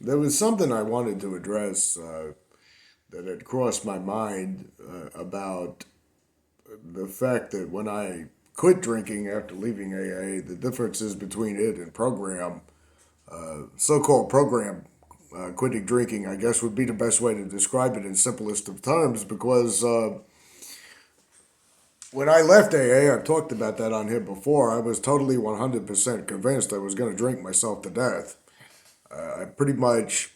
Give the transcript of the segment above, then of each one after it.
There was something I wanted to address that had crossed my mind about the fact that when I quit drinking after leaving AA, the differences between it and so-called program quitting drinking, I guess would be the best way to describe it in simplest of terms because when I left AA, I've talked about that on here before, I was totally 100% convinced I was going to drink myself to death. I pretty much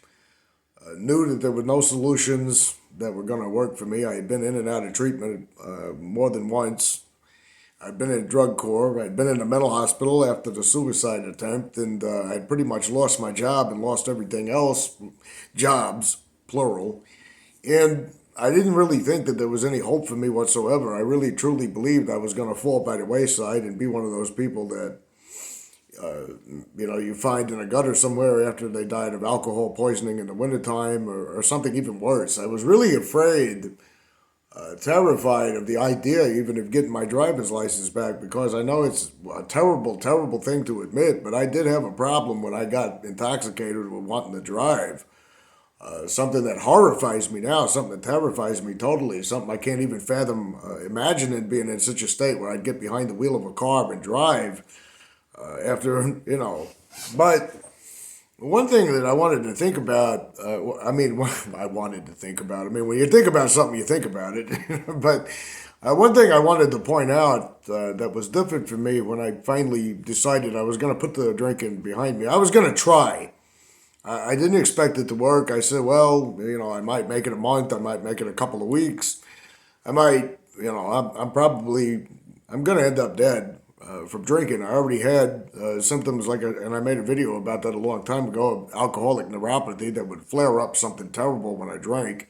knew that there were no solutions that were going to work for me. I had been in and out of treatment more than once. I'd been in drug court. I'd been in a mental hospital after the suicide attempt, and I'd pretty much lost my job and lost everything else, jobs, plural. And I didn't really think that there was any hope for me whatsoever. I really truly believed I was going to fall by the wayside and be one of those people that you find in a gutter somewhere after they died of alcohol poisoning in the wintertime or something even worse. I was really afraid, terrified of the idea even of getting my driver's license back because I know it's a terrible, terrible thing to admit, but I did have a problem when I got intoxicated with wanting to drive. Something that horrifies me now, something that terrifies me totally, something I can't even fathom imagining being in such a state where I'd get behind the wheel of a car and drive after. But one thing that I wanted to think about, I wanted to think about, when you think about something, you think about it. But one thing I wanted to point out that was different for me when I finally decided I was going to put the drinking behind me, I was going to try. I didn't expect it to work. I said, well, I might make it a month, I might make it a couple of weeks. I might, I'm going to end up dead from drinking. I already had symptoms and I made a video about that a long time ago, of alcoholic neuropathy that would flare up something terrible when I drank.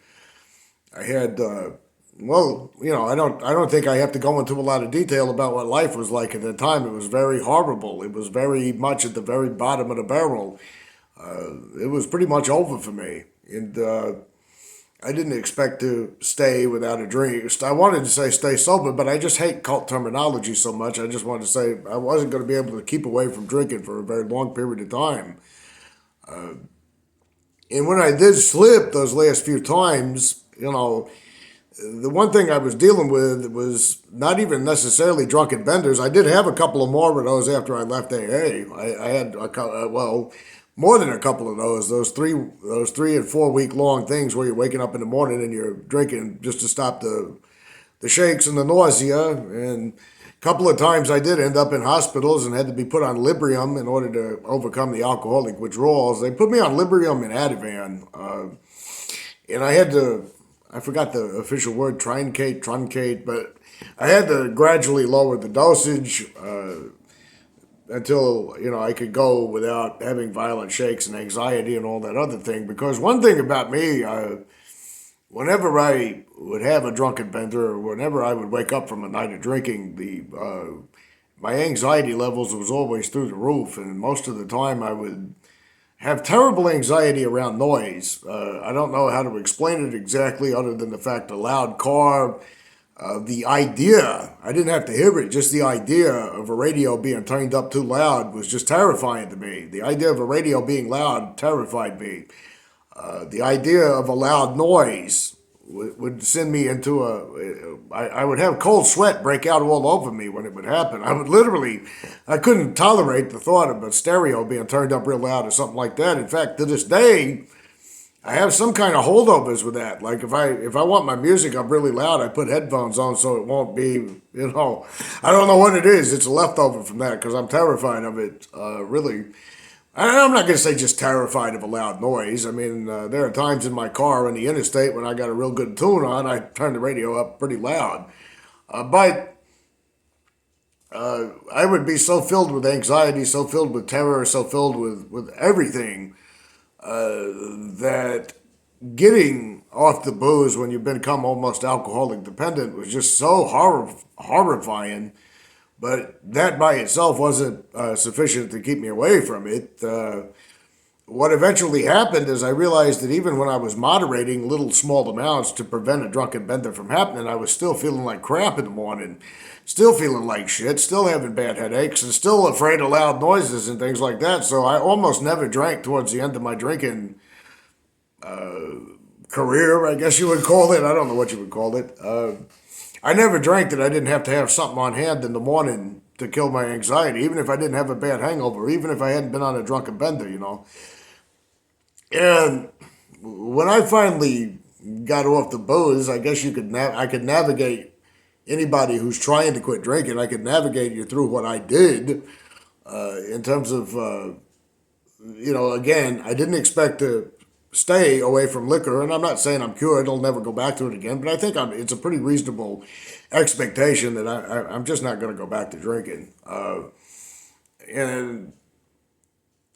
I had, I don't think I have to go into a lot of detail about what life was like at the time. It was very horrible. It was very much at the very bottom of the barrel. It was pretty much over for me. And I didn't expect to stay without a drink. I wanted to say stay sober, but I just hate cult terminology so much. I just wanted to say I wasn't going to be able to keep away from drinking for a very long period of time. And when I did slip those last few times, the one thing I was dealing with was not even necessarily drunken benders. I did have a couple of more of those after I left AA. I had more than a couple of those. Those 3 and 4 week long things where you're waking up in the morning and you're drinking just to stop the shakes and the nausea. And a couple of times I did end up in hospitals and had to be put on Librium in order to overcome the alcoholic withdrawals. They put me on Librium and Ativan, and I had to. I forgot the official word, truncate, but I had to gradually lower the dosage until I could go without having violent shakes and anxiety and all that other thing. Because one thing about me, whenever I would have a drunken bender or whenever I would wake up from a night of drinking, the my anxiety levels was always through the roof, and most of the time I would have terrible anxiety around noise. I don't know how to explain it exactly, other than the fact a loud car. The idea, I didn't have to hear it, just the idea of a radio being turned up too loud was just terrifying to me. The idea of a radio being loud terrified me. The idea of a loud noise would send me into I would have cold sweat break out all over me when it would happen. I couldn't tolerate the thought of a stereo being turned up real loud or something like that. In fact, to this day, I have some kind of holdovers with that. Like if I want my music up really loud, I put headphones on so it won't be, I don't know what it is. It's a leftover from that because I'm terrified of it, really. I'm not going to say just terrified of a loud noise. There are times in my car on the interstate when I got a real good tune on, I turn the radio up pretty loud. But I would be so filled with anxiety, so filled with terror, so filled with everything that getting off the booze when you become almost alcoholic dependent was just so horrifying. But that by itself wasn't sufficient to keep me away from it. what eventually happened is I realized that even when I was moderating little small amounts to prevent a drunken bender from happening, I was still feeling like crap in the morning, still feeling like shit, still having bad headaches, and still afraid of loud noises and things like that. So I almost never drank towards the end of my drinking career, I guess you would call it. I don't know what you would call it. I never drank that I didn't have to have something on hand in the morning to kill my anxiety, even if I didn't have a bad hangover, even if I hadn't been on a drunken bender, you know. And when I finally got off the booze, I guess I could navigate anybody who's trying to quit drinking. I could navigate you through what I did in terms of again, I didn't expect to stay away from liquor, and I'm not saying I'm cured. I'll never go back to it again, but I think it's a pretty reasonable expectation that I'm just not going to go back to drinking. And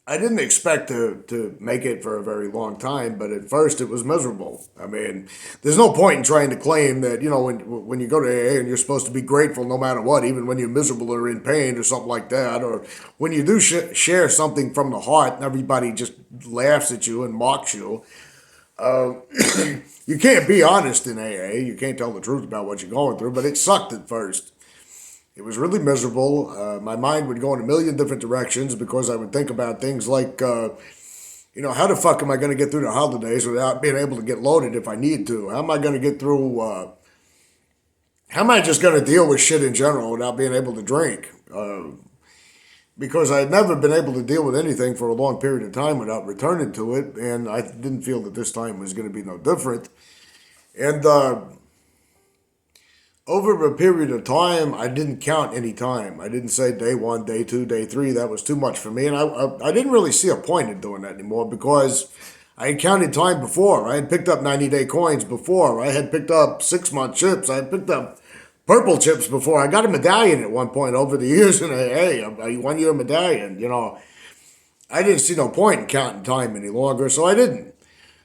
I didn't expect to make it for a very long time, but at first it was miserable. I mean, there's no point in trying to claim that, when you go to AA and you're supposed to be grateful no matter what, even when you're miserable or in pain or something like that, or when you do share something from the heart and everybody just laughs at you and mocks you. You can't be honest in AA. You can't tell the truth about what you're going through, but it sucked at first. It was really miserable. My mind would go in a million different directions because I would think about things like, how the fuck am I going to get through the holidays without being able to get loaded if I need to? How am I going to get through? How am I just going to deal with shit in general without being able to drink? Because I had never been able to deal with anything for a long period of time without returning to it, and I didn't feel that this time was going to be no different. And over a period of time, I didn't count any time. I didn't say day one, day two, day three. That was too much for me. And I didn't really see a point in doing that anymore because I had counted time before. I had picked up 90-day coins before. I had picked up 6-month chips. I had picked up purple chips before. I got a medallion at one point over the years in AA, a 1-year medallion. I didn't see no point in counting time any longer, so I didn't.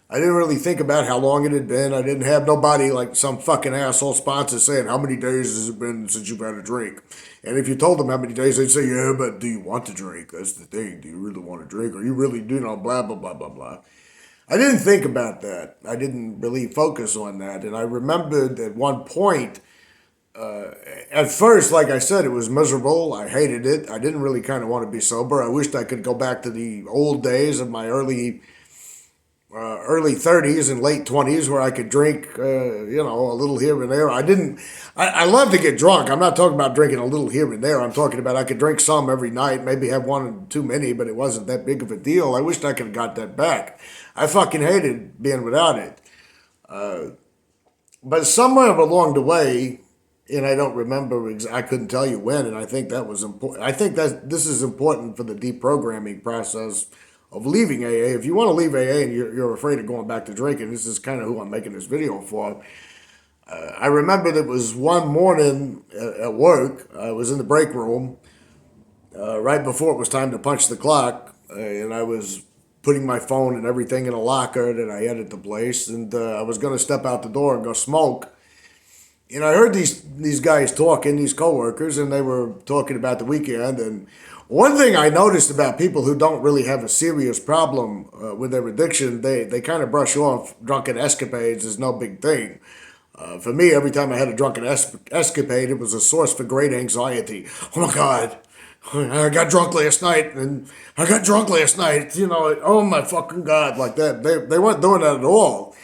I didn't really think about how long it had been. I didn't have nobody like some fucking asshole sponsor saying, how many days has it been since you've had a drink? And if you told them how many days, they'd say, yeah, but do you want to drink? That's the thing. Do you really want to drink? Or you really do, blah, blah, blah, blah, blah. I didn't think about that. I didn't really focus on that. And I remembered at one point, at first, like I said, it was miserable. I hated it. I didn't really kind of want to be sober. I wished I could go back to the old days of my early 30s and late 20s where I could drink, a little here and there. I love to get drunk. I'm not talking about drinking a little here and there. I'm talking about I could drink some every night, maybe have one too many, but it wasn't that big of a deal. I wished I could have got that back. I fucking hated being without it. But somewhere along the way, and I don't remember, I couldn't tell you when, and I think that was important. I think that this is important for the deprogramming process of leaving AA. If you want to leave AA and you're afraid of going back to drinking, this is kind of who I'm making this video for. I remember it was one morning at work. I was in the break room right before it was time to punch the clock, and I was putting my phone and everything in a locker that I had at the place, and I was going to step out the door and go smoke. And I heard these guys talking, these coworkers, and they were talking about the weekend. And one thing I noticed about people who don't really have a serious problem with their addiction, they kind of brush off drunken escapades as no big thing. For me, every time I had a drunken escapade, it was a source for great anxiety. Oh my God, I got drunk last night, and I got drunk last night. Oh my fucking God, like that. They weren't doing that at all.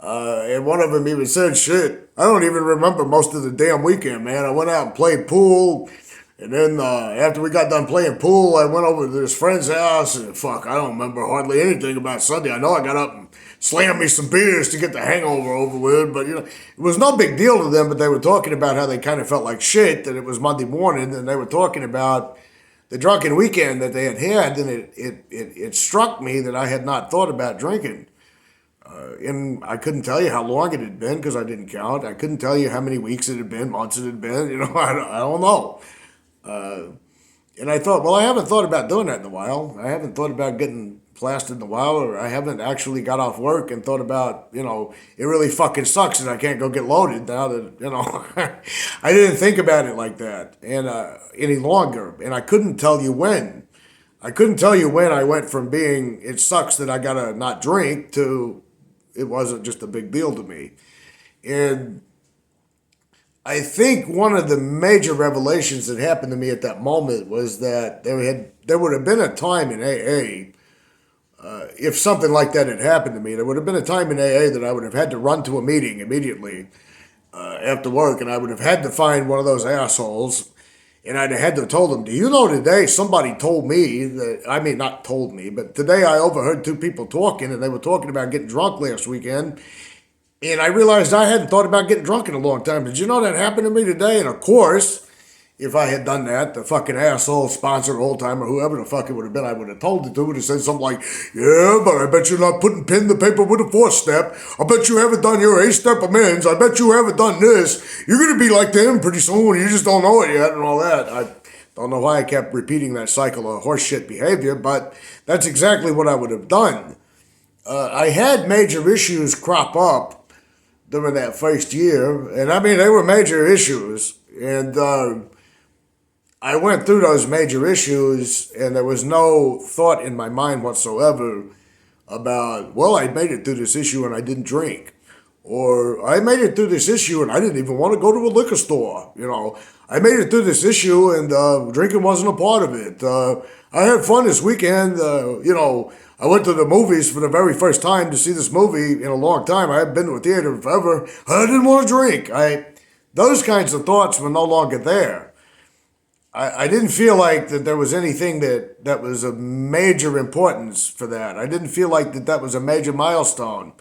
And one of them even said, shit, I don't even remember most of the damn weekend, man. I went out and played pool. And then after we got done playing pool, I went over to this friend's house. And fuck, I don't remember hardly anything about Sunday. I know I got up and slammed me some beers to get the hangover over with. But, it was no big deal to them. But they were talking about how they kind of felt like shit, that it was Monday morning. And they were talking about the drunken weekend that they had had. And it struck me that I had not thought about drinking. And I couldn't tell you how long it had been because I didn't count. I couldn't tell you how many weeks it had been, months it had been. I don't know. And I thought, well, I haven't thought about doing that in a while. I haven't thought about getting plastered in a while, or I haven't actually got off work and thought about, it really fucking sucks that I can't go get loaded now that, I didn't think about it like that and any longer. And I couldn't tell you when. I couldn't tell you when I went from being, it sucks that I gotta not drink, to it wasn't just a big deal to me. And I think one of the major revelations that happened to me at that moment was that there would have been a time in AA, if something like that had happened to me, there would have been a time in AA that I would have had to run to a meeting immediately after work, and I would have had to find one of those assholes, and I'd have had to told them, do you know today somebody told me that, I mean, not told me, but today I overheard two people talking, and they were talking about getting drunk last weekend, and I realized I hadn't thought about getting drunk in a long time. Did you know that happened to me today? And of course, if I had done that, the fucking asshole, sponsor, old timer, whoever the fuck it would have been, I would have told it to, would have said something like, yeah, but I bet you're not putting pen to paper with a fourth step. I bet you haven't done your 8-step amends. I bet you haven't done this. You're going to be like them pretty soon. You just don't know it yet and all that. I don't know why I kept repeating that cycle of horseshit behavior, but that's exactly what I would have done. I had major issues crop up during that first year, and I mean, they were major issues, and I went through those major issues, and there was no thought in my mind whatsoever about, well, I made it through this issue and I didn't drink. Or I made it through this issue and I didn't even want to go to a liquor store. You know, I made it through this issue and drinking wasn't a part of it. I had fun this weekend. I went to the movies for the very first time to see this movie in a long time. I hadn't been to a theater forever. I didn't want to drink. Those kinds of thoughts were no longer there. I didn't feel like that there was anything that was of major importance for that. I didn't feel like that was a major milestone.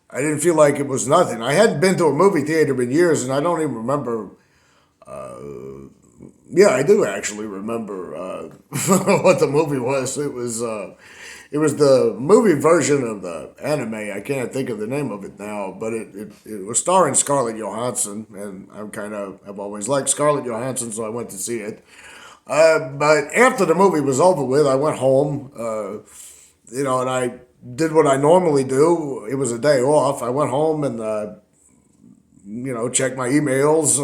I didn't feel like it was nothing. I hadn't been to a movie theater in years, and I don't even remember. Yeah, I do actually remember what the movie was. It was the movie version of the anime. I can't think of the name of it now, but it was starring Scarlett Johansson, and I've always liked Scarlett Johansson, so I went to see it. But after the movie was over with, I went home, and I did what I normally do. It was a day off. I went home and, checked my emails.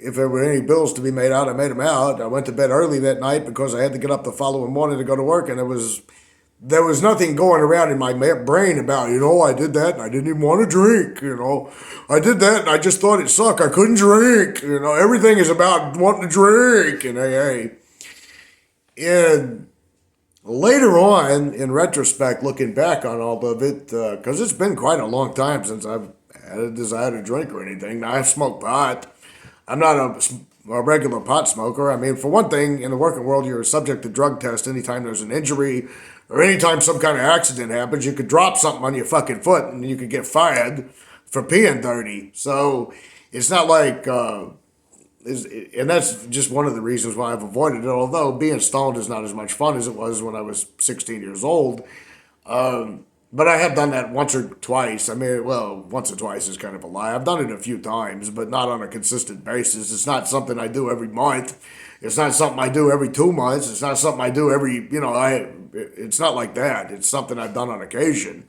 If there were any bills to be made out, I made them out. I went to bed early that night because I had to get up the following morning to go to work, and there was nothing going around in my brain about, I did that and I didn't even want to drink, I did that and I just thought it sucked. I couldn't drink, everything is about wanting to drink in AA. And later on, in retrospect, looking back on all of it, because it's been quite a long time since I've had a desire to drink or anything. Now, I've smoked pot. I'm not a regular pot smoker. I mean, for one thing, in the working world, you're subject to drug tests anytime there's an injury or anytime some kind of accident happens. You could drop something on your fucking foot and you could get fired for peeing dirty. So it's not like, and that's just one of the reasons why I've avoided it. Although being stoned is not as much fun as it was when I was 16 years old. But I have done that once or twice. I mean, well, once or twice is kind of a lie. I've done it a few times, but not on a consistent basis. It's not something I do every month. It's not something I do every 2 months. It's not something I do every, it's not like that. It's something I've done on occasion,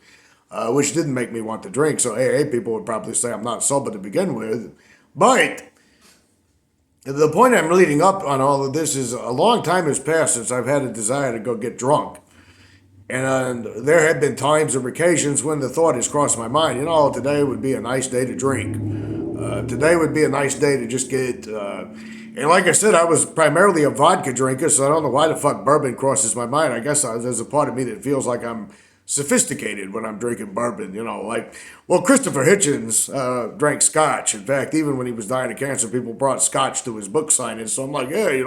which didn't make me want to drink. So AA people would probably say I'm not sober to begin with. But the point I'm leading up on all of this is a long time has passed since I've had a desire to go get drunk. And there have been times or occasions when the thought has crossed my mind, today would be a nice day to drink. Today would be a nice day to just get, and like I said, I was primarily a vodka drinker, so I don't know why the fuck bourbon crosses my mind. I guess there's a part of me that feels like I'm sophisticated when I'm drinking bourbon, Christopher Hitchens drank scotch. In fact, even when he was dying of cancer, people brought scotch to his book signing. So I'm like, maybe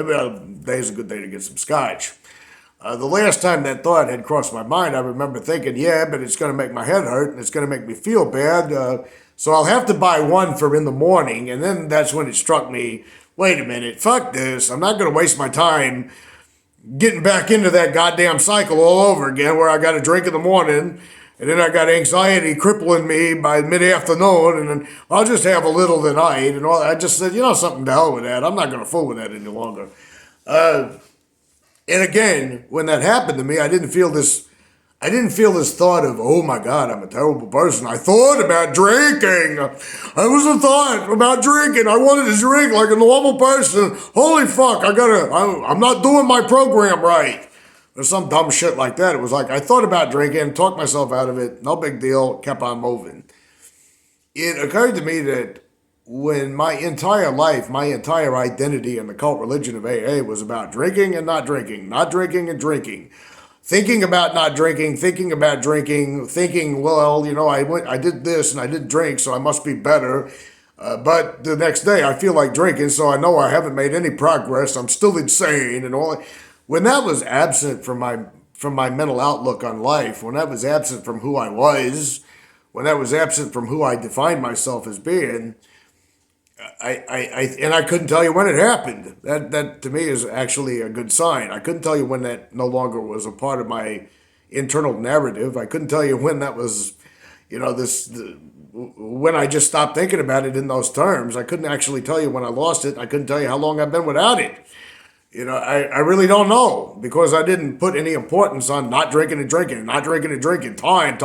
today's a good day to get some scotch. The last time that thought had crossed my mind, I remember thinking, yeah, but it's going to make my head hurt and it's going to make me feel bad. So I'll have to buy one for in the morning. And then that's when it struck me, wait a minute, fuck this. I'm not going to waste my time getting back into that goddamn cycle all over again where I got to drink in the morning and then I got anxiety crippling me by mid-afternoon and then I'll just have a little tonight and all that. I just said, something to hell with that. I'm not going to fool with that any longer. And again, when that happened to me, I didn't feel this I didn't feel this thought of, oh my God, I'm a terrible person. I thought about drinking. I was a thought about drinking. I wanted to drink like a normal person. Holy fuck, I'm not doing my program right. Or some dumb shit like that. It was like, I thought about drinking, talked myself out of it. No big deal, kept on moving. It occurred to me that when my entire life, my entire identity in the cult religion of AA was about drinking and not drinking, not drinking and drinking, thinking about not drinking, thinking about drinking, thinking, well, I did this and I didn't drink, so I must be better. But the next day I feel like drinking, so I know I haven't made any progress. I'm still insane and all. When that was absent from my mental outlook on life, when that was absent from who I was, when that was absent from who I defined myself as being, I couldn't tell you when it happened. That to me is actually a good sign. I couldn't tell you when that no longer was a part of my internal narrative. I couldn't tell you when that was, when I just stopped thinking about it in those terms. I couldn't actually tell you when I lost it. I couldn't tell you how long I've been without it. I really don't know because I didn't put any importance on not drinking and drinking, not drinking and drinking, time,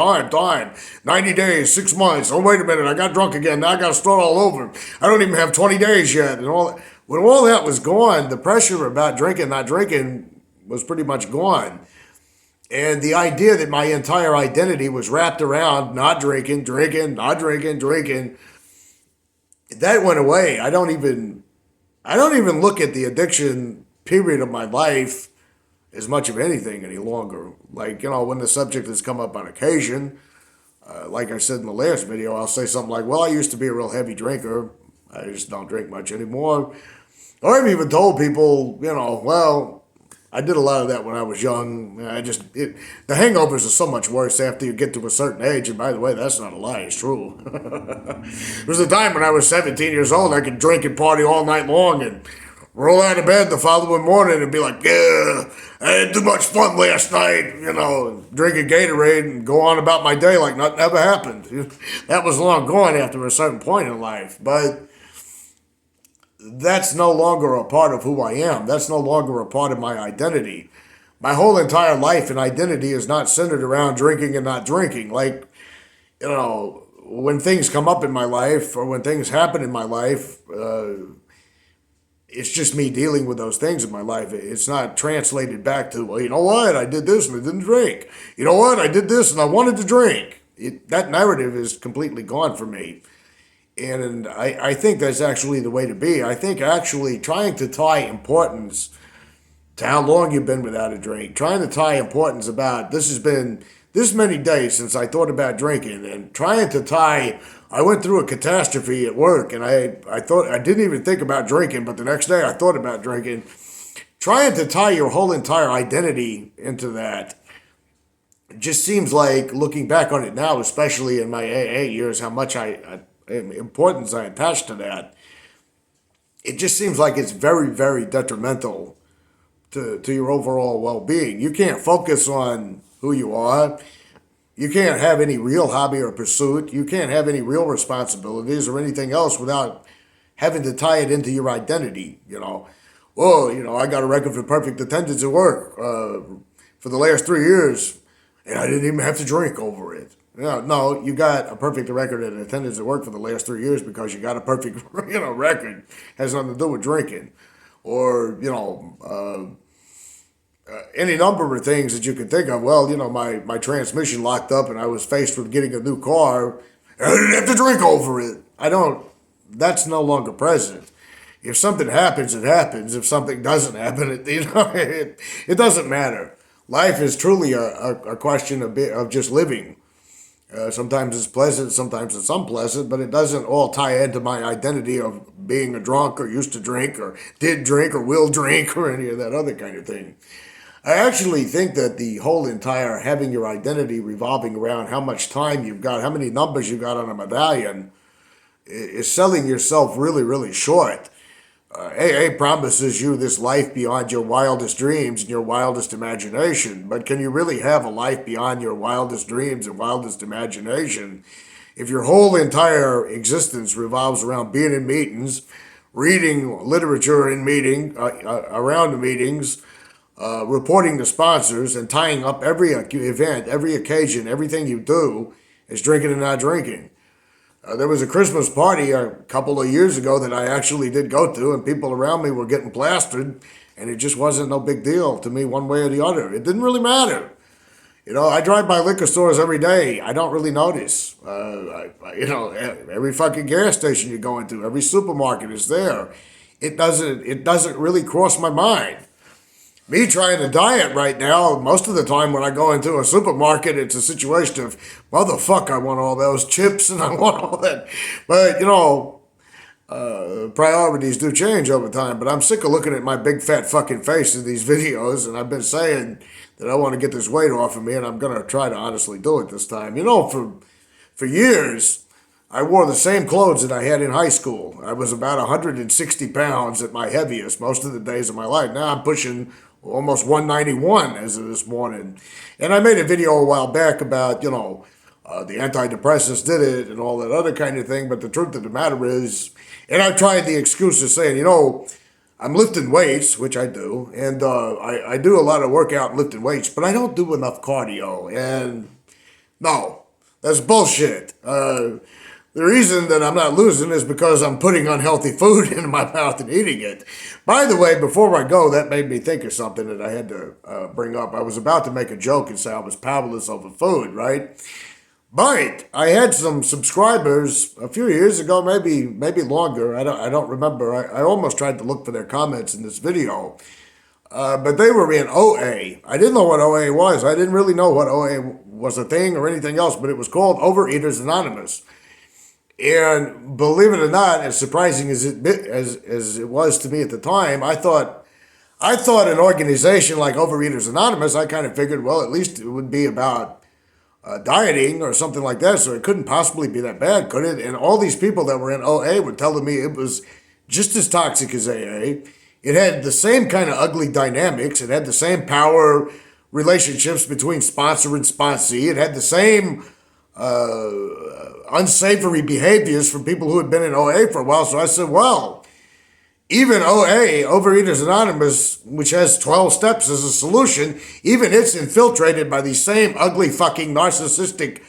90 days, 6 months. Oh, wait a minute, I got drunk again. Now I got to start all over. I don't even have 20 days yet. And when all that was gone, the pressure about drinking, not drinking was pretty much gone. And the idea that my entire identity was wrapped around not drinking, drinking, not drinking, drinking, that went away. I don't even look at the addiction period of my life as much of anything any longer. Like, when the subject has come up on occasion, like I said in the last video, I'll say something like, well, I used to be a real heavy drinker. I just don't drink much anymore. Or I've even told people, well, I did a lot of that when I was young. The hangovers are so much worse after you get to a certain age. And by the way, that's not a lie, it's true. There was a time when I was 17 years old, I could drink and party all night long and roll out of bed the following morning and be like, yeah, I had too much fun last night, drink a Gatorade and go on about my day like nothing ever happened. That was long gone after a certain point in life. But that's no longer a part of who I am. That's no longer a part of my identity. My whole entire life and identity is not centered around drinking and not drinking. Like, when things come up in my life or when things happen in my life, it's just me dealing with those things in my life. It's not translated back to, well, you know what? I did this and I didn't drink. You know what? I did this and I wanted to drink. That narrative is completely gone from me. And I think that's actually the way to be. I think actually trying to tie importance to how long you've been without a drink, trying to tie importance about this has been this many days since I thought about drinking, and trying to tie, I went through a catastrophe at work and I thought, I didn't even think about drinking, but the next day I thought about drinking. Trying to tie your whole entire identity into that just seems like, looking back on it now, especially in my AA years, how much importance I attach to that. It just seems like it's very, very detrimental to your overall well-being. You can't focus on who you are. You can't have any real hobby or pursuit. You can't have any real responsibilities or anything else without having to tie it into your identity. Well, I got a record for perfect attendance at work for the last 3 years, and I didn't even have to drink over it. No, you got a perfect record in attendance at work for the last 3 years because you got a perfect, record. Has nothing to do with drinking, or any number of things that you can think of. Well, my transmission locked up, and I was faced with getting a new car. And I didn't have to drink over it. That's no longer present. If something happens, it happens. If something doesn't happen, it doesn't matter. Life is truly a question of just living. Sometimes it's pleasant, sometimes it's unpleasant, but it doesn't all tie into my identity of being a drunk or used to drink or did drink or will drink or any of that other kind of thing. I actually think that the whole entire having your identity revolving around how much time you've got, how many numbers you got on a medallion, is selling yourself really, really short. AA promises you this life beyond your wildest dreams and your wildest imagination, but can you really have a life beyond your wildest dreams and wildest imagination if your whole entire existence revolves around being in meetings, reading literature in around the meetings, reporting the sponsors and tying up every event, every occasion, everything you do is drinking and not drinking. There was a Christmas party a couple of years ago that I actually did go to, and people around me were getting plastered, and it just wasn't no big deal to me one way or the other. It didn't really matter. I drive by liquor stores every day. I don't really notice. Every fucking gas station you go into, every supermarket is there. It doesn't really cross my mind. Me trying to diet right now, most of the time when I go into a supermarket, it's a situation of, motherfucker, I want all those chips and I want all that. But, priorities do change over time. But I'm sick of looking at my big fat fucking face in these videos, and I've been saying that I want to get this weight off of me, and I'm going to try to honestly do it this time. For years, I wore the same clothes that I had in high school. I was about 160 pounds at my heaviest most of the days of my life. Now I'm pushing almost 191 as of this morning. And I made a video a while back about, the antidepressants did it and all that other kind of thing. But the truth of the matter is, and I've tried the excuse of saying, I'm lifting weights, which I do, and I do a lot of workout and lifting weights, but I don't do enough cardio. And no, that's bullshit. The reason that I'm not losing is because I'm putting unhealthy food into my mouth and eating it. By the way, before I go, that made me think of something that I had to bring up. I was about to make a joke and say I was powerless over food, right? But I had some subscribers a few years ago, maybe longer. I don't remember. I almost tried to look for their comments in this video. But they were in OA. I didn't know what OA was. I didn't really know what OA was a thing or anything else, but it was called Overeaters Anonymous. And believe it or not, as surprising as it was to me at the time, I thought an organization like Overeaters Anonymous, I kind of figured, well, at least it would be about dieting or something like that, so it couldn't possibly be that bad, could it? And all these people that were in OA were telling me it was just as toxic as AA. It had the same kind of ugly dynamics. It had the same power relationships between sponsor and sponsee. It had the same unsavory behaviors from people who had been in OA for a while. So I said, well, even OA, Overeaters Anonymous, which has 12 steps as a solution, even it's infiltrated by the same ugly fucking narcissistic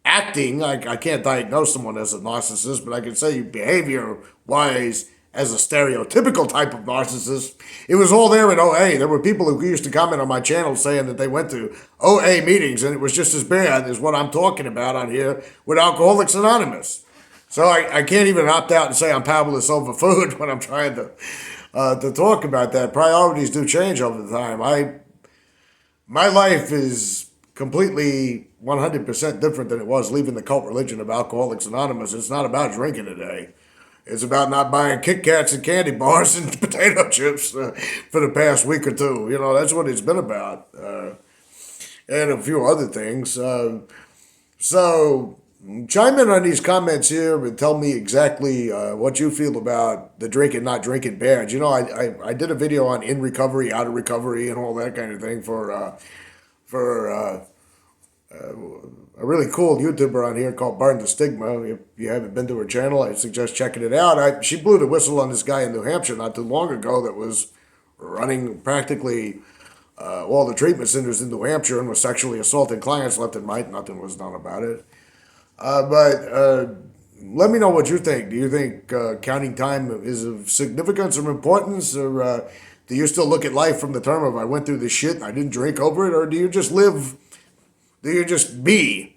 acting. I can't diagnose someone as a narcissist, but I can say behavior-wise as a stereotypical type of narcissist. It was all there in OA. There were people who used to comment on my channel saying that they went to OA meetings and it was just as bad as what I'm talking about on here with Alcoholics Anonymous. So I can't even opt out and say I'm powerless over food when I'm trying to talk about that. Priorities do change over time. My life is completely 100% different than it was leaving the cult religion of Alcoholics Anonymous. It's not about drinking today. It's about not buying Kit Kats and candy bars and potato chips for the past week or two. That's what it's been about. And a few other things. So chime in on these comments here and tell me exactly what you feel about the drinking, not drinking badge. I did a video on in recovery, out of recovery, and all that kind of thing for a really cool YouTuber on here called Burn the Stigma. If you haven't been to her channel, I suggest checking it out. She blew the whistle on this guy in New Hampshire not too long ago that was running practically all the treatment centers in New Hampshire and was sexually assaulting clients left and right. Nothing was done about it. But let me know what you think. Do you think counting time is of significance or importance? Or do you still look at life from the term of I went through this shit and I didn't drink over it? Or do you just live... Do you just be,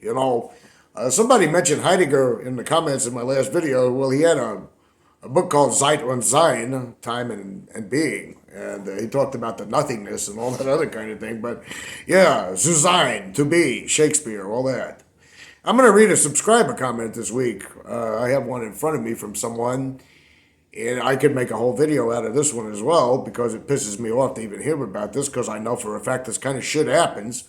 Somebody mentioned Heidegger in the comments in my last video. Well, he had a book called Zeit und Sein, Time and Being. And he talked about the nothingness and all that other kind of thing. But yeah, zu sein, to be, Shakespeare, all that. I'm going to read a subscriber comment this week. I have one in front of me from someone. And I could make a whole video out of this one as well because it pisses me off to even hear about this because I know for a fact this kind of shit happens.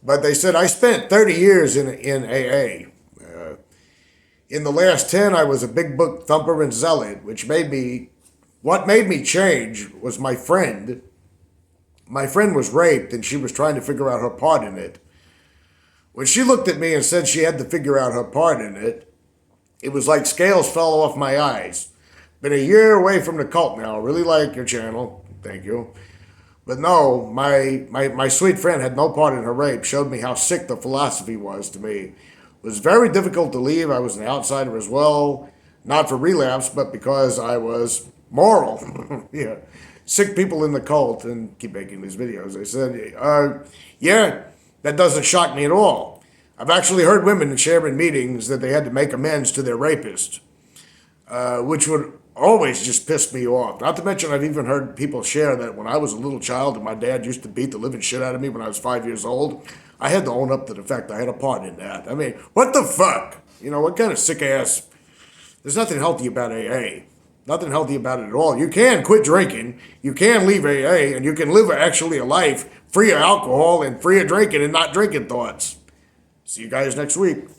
But they said, I spent 30 years in AA. In the last 10, I was a big book thumper and zealot, what made me change was my friend. My friend was raped and she was trying to figure out her part in it. When she looked at me and said she had to figure out her part in it, it was like scales fell off my eyes. Been a year away from the cult now. Really like your channel. Thank you. But no, my sweet friend had no part in her rape, showed me how sick the philosophy was to me. It was very difficult to leave. I was an outsider as well, not for relapse, but because I was moral. Yeah. Sick people in the cult, and keep making these videos. They said, yeah, that doesn't shock me at all. I've actually heard women share in meetings that they had to make amends to their rapist, which would always just piss me off. Not to mention, I've even heard people share that when I was a little child and my dad used to beat the living shit out of me when I was 5 years old, I had to own up to the fact I had a part in that. I mean, what the fuck? You know, what kind of sick ass? There's nothing healthy about AA. Nothing healthy about it at all. You can quit drinking, you can leave AA, and you can live actually a life free of alcohol and free of drinking and not drinking thoughts. See you guys next week.